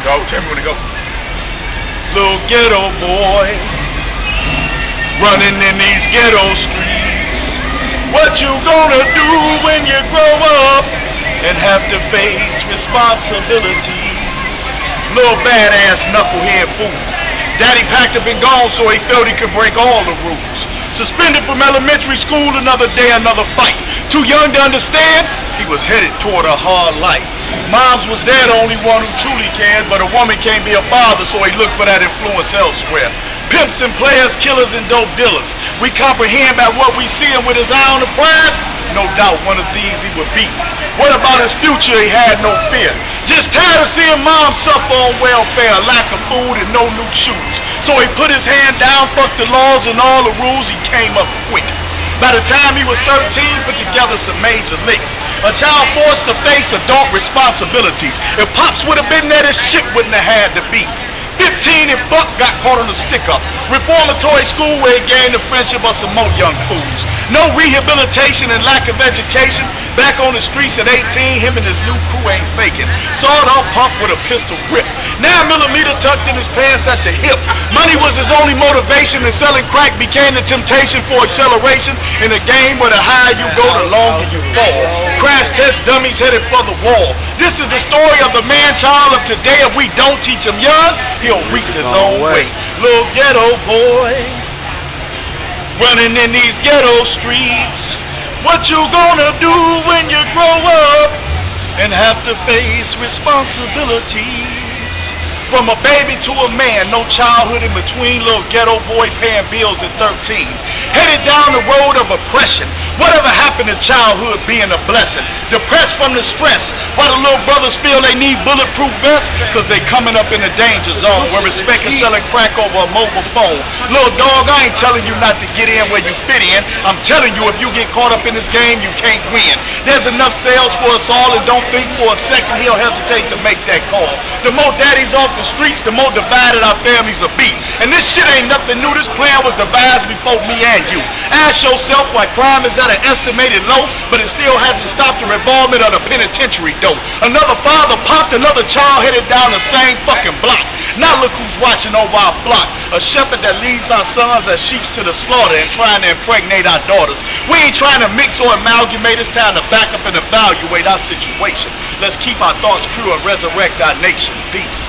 Go, tell me when to go. Little ghetto boy, running in these ghetto streets. What you gonna do when you grow up and have to face responsibility? Little badass knucklehead fool. Daddy packed up and gone, so he felt he could break all the rules. Suspended from elementary school, another day, another fight. Too young to understand, he was headed toward a hard life. Moms was there, the only one who truly cared, but a woman can't be a father, so he looked for that influence elsewhere. Pimps and players, killers and dope dealers. We comprehend by what we see him with his eye on the prize. No doubt one of these he would beat. What about his future? He had no fear. Just tired of seeing mom suffer on welfare, lack of food and no new shoes. So he put his hand down, fucked the laws and all the rules, he came up quick. By the time he was 13, put together some major licks. A child forced to face adult responsibilities. If Pops would have been there, this shit wouldn't have had to be. 15 and Buck got caught on the stick-up. Reformatory school where he gained the friendship of some more young fools. No rehabilitation and lack of education. Back on the streets at 18, him and his new crew ain't faking. Sawed off pump with a pistol grip. 9mm tucked in his pants at the hip. Money was his only motivation, and selling crack became the temptation for acceleration. In a game where the higher you go, the longer you fall. Crash test dummies headed for the wall. This is the story of the man-child of today. If we don't teach him young, he'll reach his own way. Little ghetto boy, running in these ghetto streets. What you gonna do when you grow up and have to face responsibilities? From a baby to a man, no childhood in between. Little ghetto boy paying bills at 13. Headed down the road of oppression. Whatever happened to childhood being a blessing? Depressed from the stress. While the little brothers feel they need bulletproof vests, cause they coming up in the danger zone where respect is selling crack over a mobile phone. Little dog, I ain't telling you not to get in where you fit in. I'm telling you, if you get caught up in this game, you can't win. There's enough sales for us all, and don't think for a second he'll hesitate to make that call. The more daddies off the streets, the more divided our families will be. And this shit ain't nothing new. This plan was devised before me and you. Ask yourself why crime is at an estimated low, but it still hasn't stopped the revolvement of the penitentiary dope. Another father popped another child headed down the same fucking block. Now look who's watching over our flock. A shepherd that leads our sons as sheep to the slaughter and trying to impregnate our daughters. We ain't trying to mix or amalgamate. It's time to back up and evaluate our situation. Let's keep our thoughts pure and resurrect our nation. Peace.